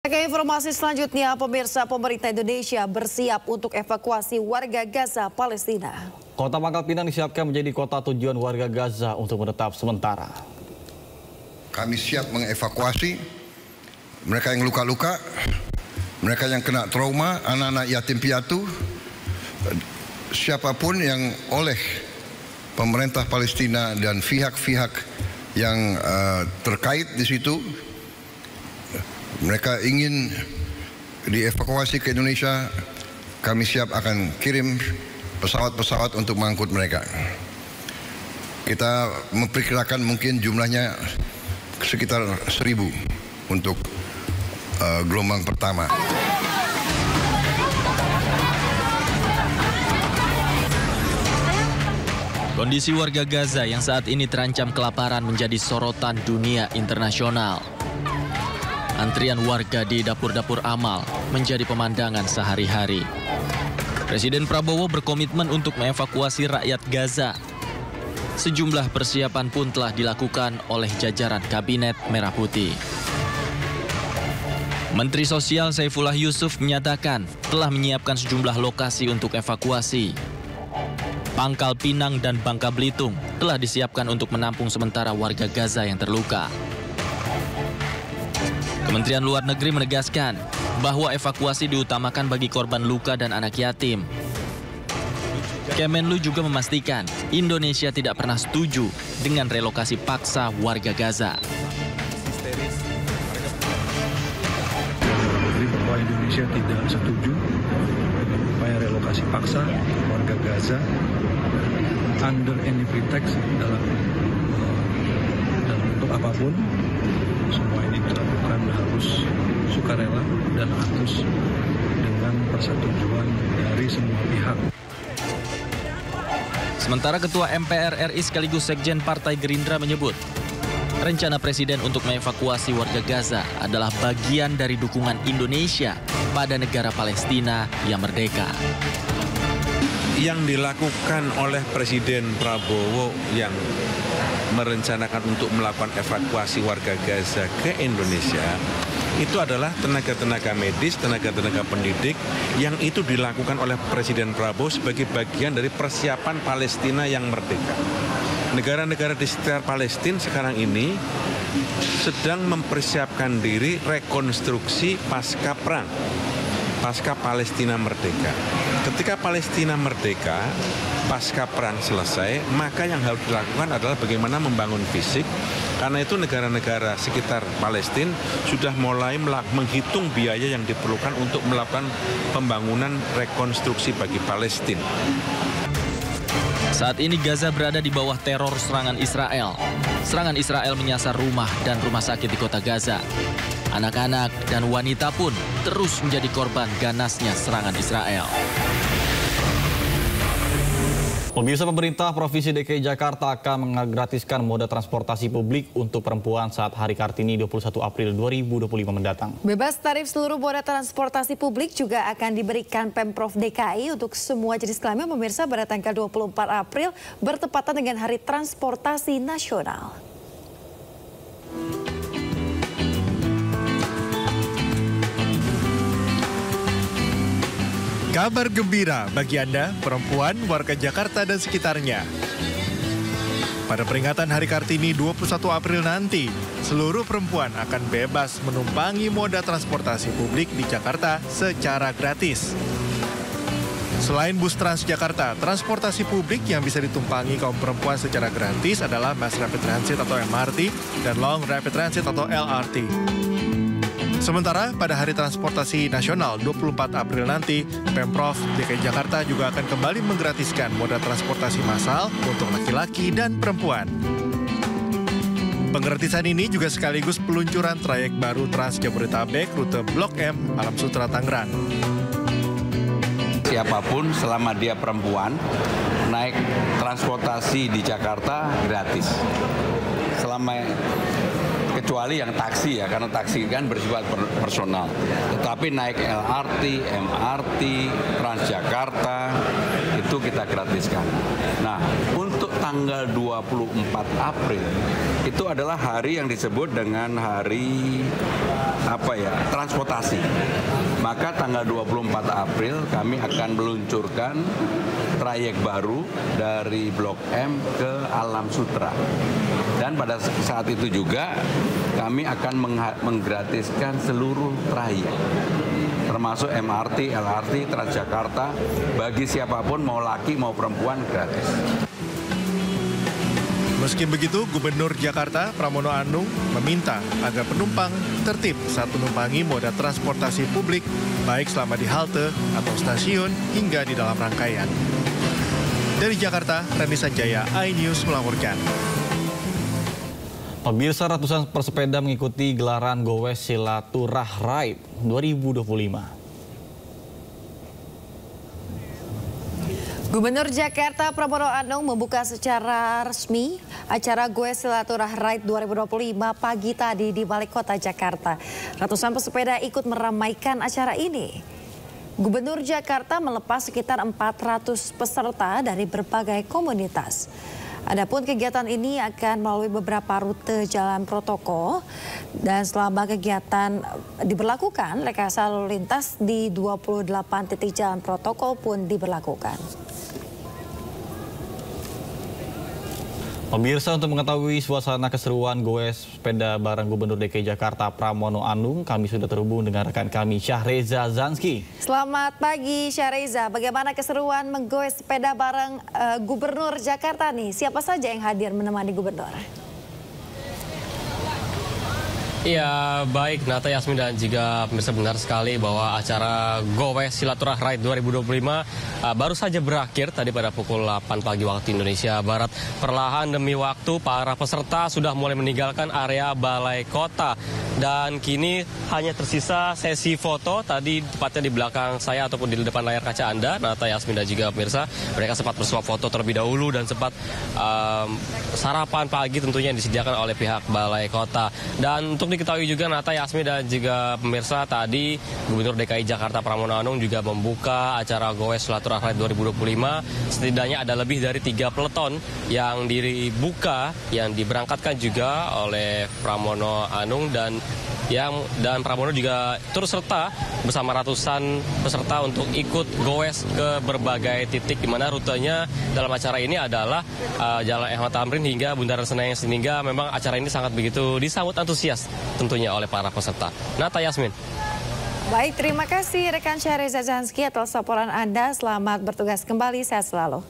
Ke informasi selanjutnya, pemirsa, pemerintah Indonesia bersiap untuk evakuasi warga Gaza, Palestina. Kota Pangkal Pinang disiapkan menjadi kota tujuan warga Gaza untuk menetap sementara. Kami siap mengevakuasi mereka yang luka-luka, mereka yang kena trauma, anak-anak yatim piatu, siapapun yang oleh pemerintah Palestina dan pihak-pihak yang terkait di situ. Mereka ingin dievakuasi ke Indonesia, kami siap akan kirim pesawat-pesawat untuk mengangkut mereka. Kita memperkirakan mungkin jumlahnya sekitar 1.000 untuk gelombang pertama. Kondisi warga Gaza yang saat ini terancam kelaparan menjadi sorotan dunia internasional. Antrian warga di dapur-dapur amal menjadi pemandangan sehari-hari. Presiden Prabowo berkomitmen untuk mengevakuasi rakyat Gaza. Sejumlah persiapan pun telah dilakukan oleh jajaran Kabinet Merah Putih. Menteri Sosial Saifullah Yusuf menyatakan telah menyiapkan sejumlah lokasi untuk evakuasi. Pangkal Pinang dan Bangka Belitung telah disiapkan untuk menampung sementara warga Gaza yang terluka. Kementerian Luar Negeri menegaskan bahwa evakuasi diutamakan bagi korban luka dan anak yatim. Kemenlu juga memastikan Indonesia tidak pernah setuju dengan relokasi paksa warga Gaza. Bahwa Indonesia tidak setuju dengan upaya relokasi paksa warga Gaza under any pretext dalam bentuk apapun. Semua ini dilakukan harus sukarela dan harus dengan persetujuan dari semua pihak. Sementara Ketua MPR RI sekaligus Sekjen Partai Gerindra menyebut, rencana Presiden untuk mengevakuasi warga Gaza adalah bagian dari dukungan Indonesia pada negara Palestina yang merdeka. Yang dilakukan oleh Presiden Prabowo yang merencanakan untuk melakukan evakuasi warga Gaza ke Indonesia itu adalah tenaga-tenaga medis, tenaga-tenaga pendidik yang itu dilakukan oleh Presiden Prabowo sebagai bagian dari persiapan Palestina yang merdeka. Negara-negara di sekitar Palestina sekarang ini sedang mempersiapkan diri rekonstruksi pasca perang, pasca Palestina merdeka. Ketika Palestina merdeka, pasca perang selesai, maka yang harus dilakukan adalah bagaimana membangun fisik. Karena itu negara-negara sekitar Palestina sudah mulai menghitung biaya yang diperlukan untuk melakukan pembangunan rekonstruksi bagi Palestina. Saat ini Gaza berada di bawah teror serangan Israel. Serangan Israel menyasar rumah dan rumah sakit di kota Gaza. Anak-anak dan wanita pun terus menjadi korban ganasnya serangan Israel. Pemirsa, pemerintah Provinsi DKI Jakarta akan menggratiskan moda transportasi publik untuk perempuan saat Hari Kartini 21 April 2025 mendatang. Bebas tarif seluruh moda transportasi publik juga akan diberikan Pemprov DKI untuk semua jenis kelamin, pemirsa, pada tanggal 24 April bertepatan dengan Hari Transportasi Nasional. Kabar gembira bagi Anda, perempuan, warga Jakarta dan sekitarnya. Pada peringatan Hari Kartini 21 April nanti, seluruh perempuan akan bebas menumpangi moda transportasi publik di Jakarta secara gratis. Selain bus Transjakarta, transportasi publik yang bisa ditumpangi kaum perempuan secara gratis adalah Mass Rapid Transit atau MRT dan Long Rapid Transit atau LRT. Sementara pada Hari Transportasi Nasional 24 April nanti, Pemprov DKI Jakarta juga akan kembali menggratiskan moda transportasi massal untuk laki-laki dan perempuan. Penggratisan ini juga sekaligus peluncuran trayek baru Trans Jabodetabek rute Blok M, Alam Sutera, Tangerang. Siapapun selama dia perempuan, naik transportasi di Jakarta gratis. Kecuali yang taksi ya, karena taksi kan bersifat personal. Tetapi naik LRT, MRT, Transjakarta, itu itu kita gratiskan. Nah, untuk tanggal 24 April itu adalah hari yang disebut dengan hari transportasi. Maka tanggal 24 April kami akan meluncurkan trayek baru dari Blok M ke Alam Sutra. Dan pada saat itu juga kami akan menggratiskan seluruh trayek, termasuk MRT, LRT, Transjakarta, bagi siapapun mau laki mau perempuan gratis. Meski begitu, Gubernur Jakarta Pramono Anung meminta agar penumpang tertib saat menumpangi moda transportasi publik, baik selama di halte atau stasiun hingga di dalam rangkaian. Dari Jakarta, Reni Sanjaya, iNews melaporkan. Pemirsa, ratusan pesepeda mengikuti gelaran Gowes Silaturah Ride 2025. Gubernur Jakarta Pramono Anung membuka secara resmi acara Gowes Silaturah Ride 2025 pagi tadi di Balai Kota Jakarta. Ratusan pesepeda ikut meramaikan acara ini. Gubernur Jakarta melepas sekitar 400 peserta dari berbagai komunitas. Adapun kegiatan ini akan melalui beberapa rute jalan protokol dan selama kegiatan diberlakukan, rekayasa lalu lintas di 28 titik jalan protokol pun diberlakukan. Pemirsa, untuk mengetahui suasana keseruan Gowes sepeda bareng Gubernur DKI Jakarta Pramono Anung, kami sudah terhubung dengan rekan kami Syahreza Zanski. Selamat pagi Syahreza, bagaimana keseruan menggoes sepeda bareng Gubernur Jakarta nih? Siapa saja yang hadir menemani Gubernur? Iya, baik Nata, Yasmin dan juga pemirsa, benar sekali bahwa acara Gowes Silaturah Ride 2025 baru saja berakhir tadi pada pukul 8 pagi waktu Indonesia Barat. Perlahan demi waktu para peserta sudah mulai meninggalkan area Balai Kota dan kini hanya tersisa sesi foto tadi tepatnya di belakang saya ataupun di depan layar kaca Anda, Nata, Yasmin dan juga pemirsa. Mereka sempat bersuap foto terlebih dahulu dan sempat sarapan pagi tentunya yang disediakan oleh pihak Balai Kota. Dan untuk diketahui juga Nata, Yasmin dan juga pemirsa, tadi Gubernur DKI Jakarta Pramono Anung juga membuka acara Gowes Silaturah Ride 2025. Setidaknya ada lebih dari 3 peleton yang dibuka, yang diberangkatkan juga oleh Pramono Anung dan Pramono juga turut serta bersama ratusan peserta untuk ikut gowes ke berbagai titik, di mana rutenya dalam acara ini adalah Jalan Ahmad Tamrin hingga Bundaran Senayan, sehingga memang acara ini sangat begitu disambut antusias tentunya oleh para peserta. Nata, Yasmin. Baik, terima kasih rekan Syahreza Zanski atas laporan Anda. Selamat bertugas kembali, sehat selalu.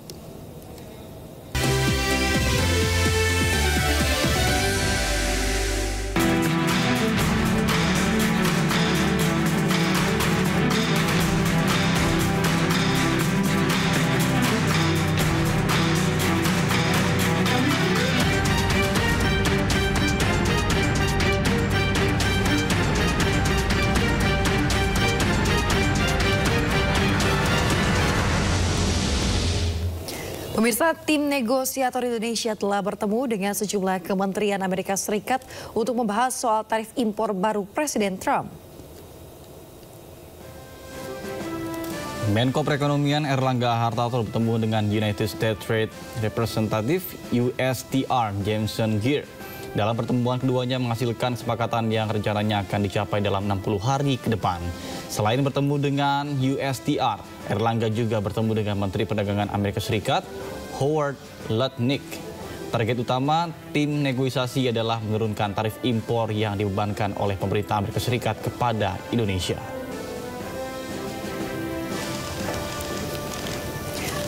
Pemirsa, tim negosiator Indonesia telah bertemu dengan sejumlah kementerian Amerika Serikat untuk membahas soal tarif impor baru Presiden Trump. Menko Perekonomian Erlangga Hartarto bertemu dengan United States Trade Representative USTR Jameson Geer. Dalam pertemuan keduanya menghasilkan kesepakatan yang rencananya akan dicapai dalam 60 hari ke depan. Selain bertemu dengan USTR, Erlangga juga bertemu dengan Menteri Perdagangan Amerika Serikat Howard Lutnick. Target utama tim negosiasi adalah menurunkan tarif impor yang dibebankan oleh pemerintah Amerika Serikat kepada Indonesia.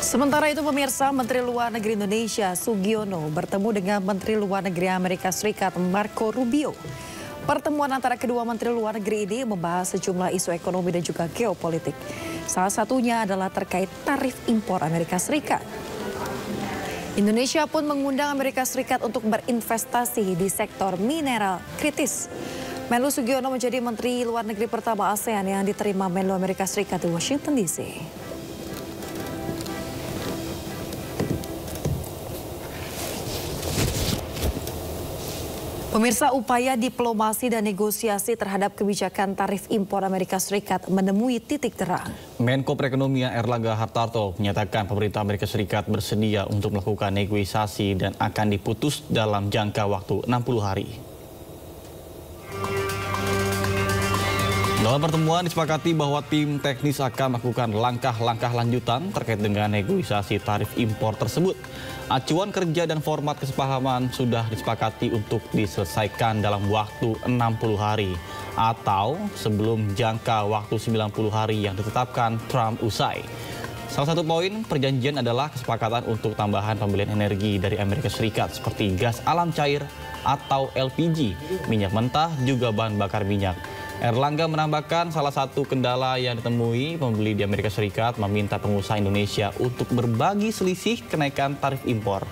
Sementara itu pemirsa, Menteri Luar Negeri Indonesia Sugiono bertemu dengan Menteri Luar Negeri Amerika Serikat Marco Rubio. Pertemuan antara kedua Menteri Luar Negeri ini membahas sejumlah isu ekonomi dan juga geopolitik. Salah satunya adalah terkait tarif impor Amerika Serikat. Indonesia pun mengundang Amerika Serikat untuk berinvestasi di sektor mineral kritis. Menlu Sugiono menjadi Menteri Luar Negeri pertama ASEAN yang diterima Menlu Amerika Serikat di Washington DC. Pemirsa, upaya diplomasi dan negosiasi terhadap kebijakan tarif impor Amerika Serikat menemui titik terang. Menko Perekonomian Erlangga Hartarto menyatakan pemerintah Amerika Serikat bersedia untuk melakukan negosiasi dan akan diputus dalam jangka waktu 60 hari. Dalam pertemuan disepakati bahwa tim teknis akan melakukan langkah-langkah lanjutan terkait dengan negosiasi tarif impor tersebut. Acuan kerja dan format kesepahaman sudah disepakati untuk diselesaikan dalam waktu 60 hari atau sebelum jangka waktu 90 hari yang ditetapkan Trump usai. Salah satu poin perjanjian adalah kesepakatan untuk tambahan pembelian energi dari Amerika Serikat seperti gas alam cair atau LPG, minyak mentah, juga bahan bakar minyak. Erlangga menambahkan salah satu kendala yang ditemui pembeli di Amerika Serikat meminta pengusaha Indonesia untuk berbagi selisih kenaikan tarif impor.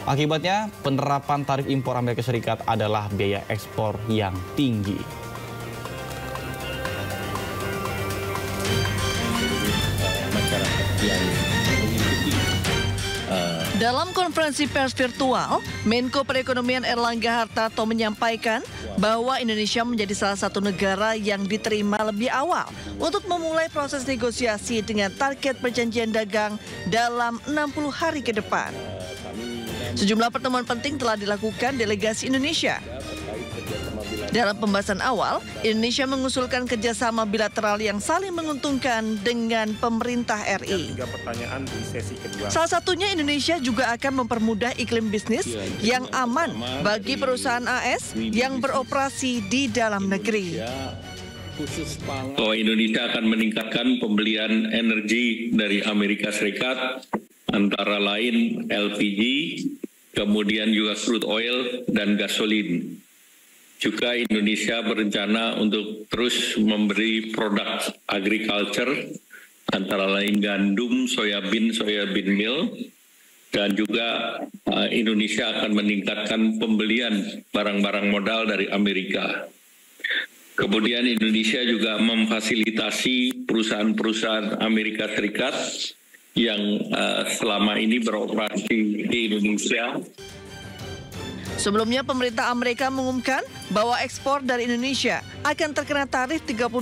Akibatnya, penerapan tarif impor Amerika Serikat adalah biaya ekspor yang tinggi. Dalam konferensi pers virtual, Menko Perekonomian Erlangga Hartarto menyampaikan bahwa Indonesia menjadi salah satu negara yang diterima lebih awal untuk memulai proses negosiasi dengan target perjanjian dagang dalam 60 hari ke depan. Sejumlah pertemuan penting telah dilakukan delegasi Indonesia. Dalam pembahasan awal, Indonesia mengusulkan kerjasama bilateral yang saling menguntungkan dengan pemerintah RI. Salah satunya Indonesia juga akan mempermudah iklim bisnis yang aman bagi perusahaan AS yang beroperasi di dalam negeri. Bahwa Indonesia akan meningkatkan pembelian energi dari Amerika Serikat, antara lain LPG, kemudian juga crude oil dan gasolin. Juga Indonesia berencana untuk terus memberi produk agriculture, antara lain gandum, soybean meal, dan juga Indonesia akan meningkatkan pembelian barang-barang modal dari Amerika. Kemudian Indonesia juga memfasilitasi perusahaan-perusahaan Amerika Serikat yang selama ini beroperasi di Indonesia. Sebelumnya, pemerintah Amerika mengumumkan bahwa ekspor dari Indonesia akan terkena tarif 32%,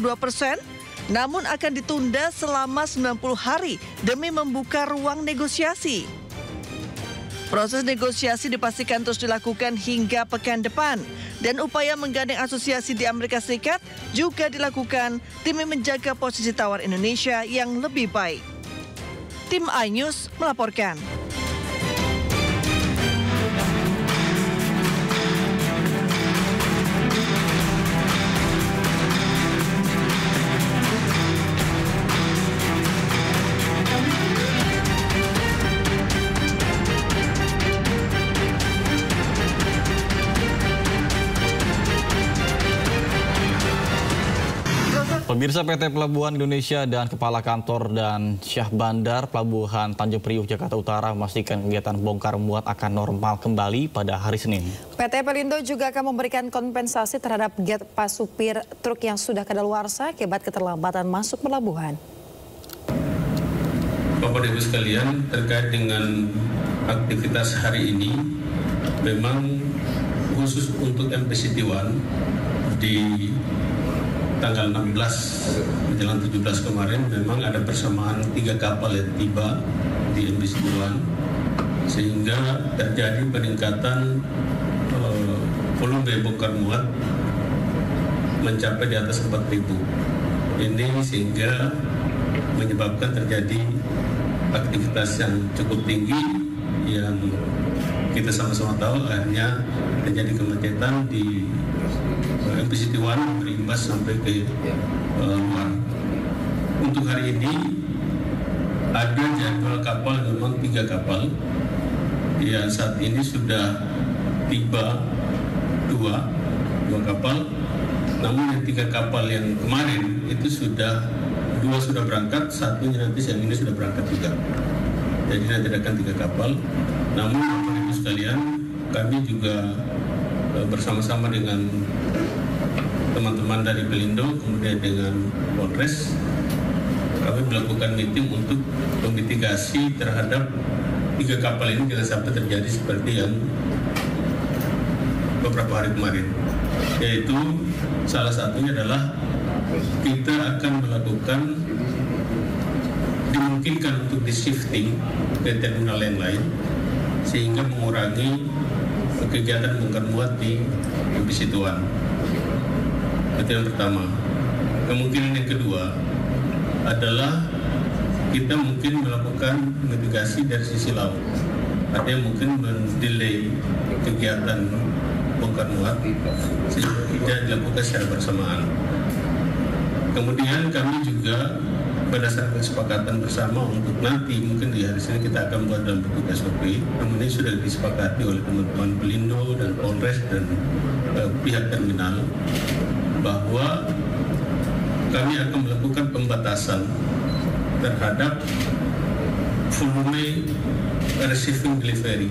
namun akan ditunda selama 90 hari demi membuka ruang negosiasi. Proses negosiasi dipastikan terus dilakukan hingga pekan depan, dan upaya menggandeng asosiasi di Amerika Serikat juga dilakukan demi menjaga posisi tawar Indonesia yang lebih baik. Tim iNews melaporkan. Pemirsa, PT Pelabuhan Indonesia dan Kepala Kantor dan Syah Bandar Pelabuhan Tanjung Priuk, Jakarta Utara memastikan kegiatan bongkar muat akan normal kembali pada hari Senin. PT Pelindo juga akan memberikan kompensasi terhadap pas supir truk yang sudah kadaluarsa akibat keterlambatan masuk pelabuhan. Bapak Ibu sekalian, terkait dengan aktivitas hari ini, memang khusus untuk MPCT1 di tanggal 16 menjelang 17 kemarin memang ada persamaan 3 kapal yang tiba di MPCT1 sehingga terjadi peningkatan volume bongkar muat mencapai di atas 4.000. Ini sehingga menyebabkan terjadi aktivitas yang cukup tinggi yang kita sama-sama tahu akhirnya terjadi kemacetan di MPCT1 berimbas sampai ke luar. Untuk hari ini ada jadwal kapal, memang 3 kapal yang saat ini sudah tiba 2 kapal, namun yang 3 kapal yang kemarin itu sudah 2 sudah berangkat, satunya nanti siang ini sudah berangkat juga. Jadi nanti akan 3 kapal. Namun Bapak Ibu sekalian, kami juga bersama-sama dengan teman-teman dari Pelindo, kemudian dengan Polres, kami melakukan meeting untuk memitigasi terhadap 3 kapal ini jangan sampai terjadi seperti yang beberapa hari kemarin, yaitu salah satunya adalah kita akan melakukan dimungkinkan untuk di-shifting ke terminal yang lain sehingga mengurangi kegiatan bongkar muat di Situan. Itu yang pertama. Kemungkinan yang kedua adalah kita mungkin melakukan mitigasi dari sisi laut. Artinya mungkin mendelay kegiatan bongkar muat sehingga tidak dilakukan secara bersamaan. Kemudian kami juga berdasarkan kesepakatan bersama untuk nanti mungkin di hari Senin kita akan buat dalam bentuk SOP. Namun ini sudah disepakati oleh teman-teman Pelindo dan Polres dan pihak terminal bahwa kami akan melakukan pembatasan terhadap volume receiving delivery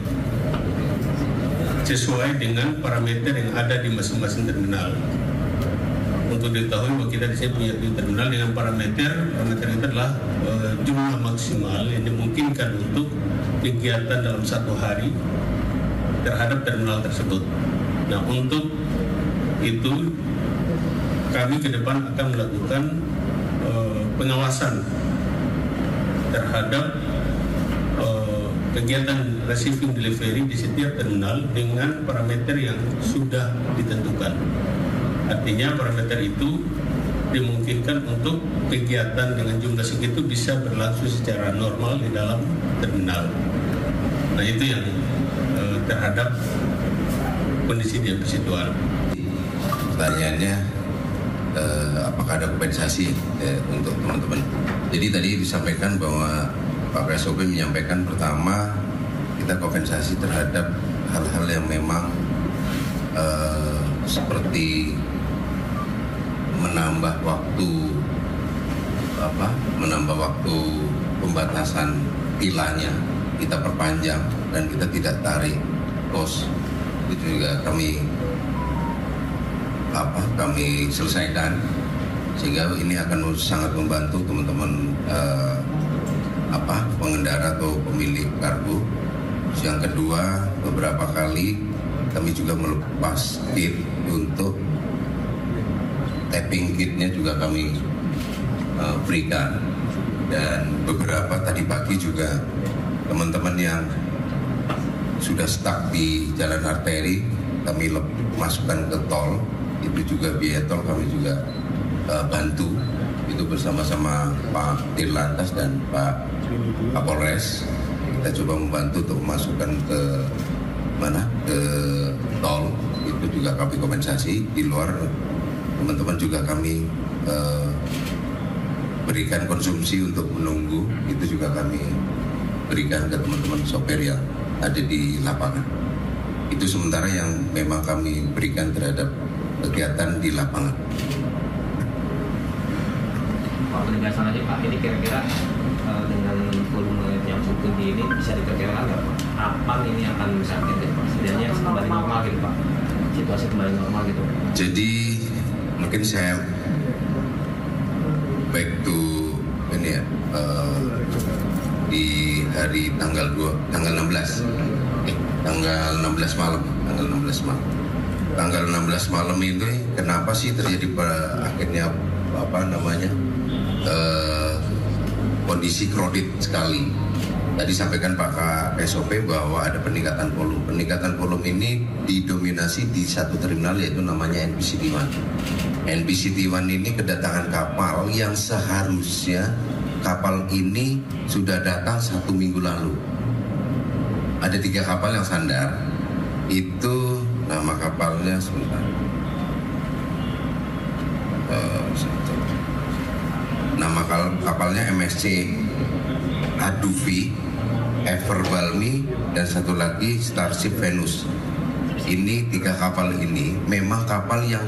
sesuai dengan parameter yang ada di masing-masing terminal. Untuk diketahui bahwa kita di sini punya terminal dengan parameter itu adalah jumlah maksimal yang dimungkinkan untuk kegiatan dalam satu hari terhadap terminal tersebut. Nah, untuk itu kami ke depan akan melakukan pengawasan terhadap kegiatan receiving delivery di setiap terminal dengan parameter yang sudah ditentukan. Artinya parameter itu dimungkinkan untuk kegiatan dengan jumlah segitu bisa berlangsung secara normal di dalam terminal. Nah, itu yang terhadap kondisi di Situan. Pertanyaannya, apakah ada kompensasi untuk teman-teman? Jadi tadi disampaikan bahwa Pak Presiden menyampaikan pertama kita kompensasi terhadap hal-hal yang memang seperti menambah waktu pembatasan tilanya kita perpanjang dan kita tidak tarik pos, itu juga kami selesaikan sehingga ini akan sangat membantu teman-teman pengendara atau pemilik kargo. Yang kedua, beberapa kali kami juga melepas kit untuk tapping kitnya juga kami berikan, dan beberapa tadi pagi juga teman-teman yang sudah stuck di jalan arteri kami masukkan ke tol, itu juga biaya tol kami juga bantu, itu bersama-sama Pak Dirlantas dan Pak Kapolres. Kita coba membantu untuk memasukkan ke tol, itu juga kami kompensasi. Di luar teman-teman juga kami berikan konsumsi untuk menunggu, itu juga kami berikan ke teman-teman sopir yang ada di lapangan. Itu sementara yang memang kami berikan terhadap kegiatan di lapangan. Pak, penegasan aja Pak, ini kira-kira dengan volume yang cukup tinggi ini bisa diperkirakan nggak Pak? Kapan ini akan misalkan setidaknya kembali normal gitu Pak? Situasi kembali normal gitu. Jadi mungkin saya back to ini ya, di hari tanggal 16 malam. Tanggal 16 malam ini kenapa sih terjadi akhirnya kondisi kredit sekali. Tadi sampaikan Pak SOP bahwa ada peningkatan volume. Peningkatan volume ini didominasi di satu terminal yaitu namanya NPCT-1. NPCT-1 ini kedatangan kapal yang seharusnya kapal ini sudah datang 1 minggu lalu. Ada 3 kapal yang sandar. Itu nama kapalnya sebentar. Nama kapalnya MSC Aduvi, Ever Balmi, dan satu lagi Starship Venus. Ini 3 kapal ini memang kapal yang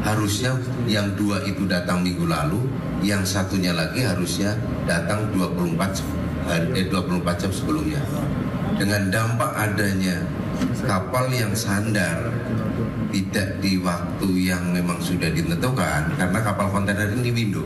harusnya yang 2 itu datang minggu lalu, yang satunya lagi harusnya datang 24 jam sebelumnya. Dengan dampak adanya kapal yang sandar tidak di waktu yang memang sudah ditentukan, karena kapal kontainer ini window.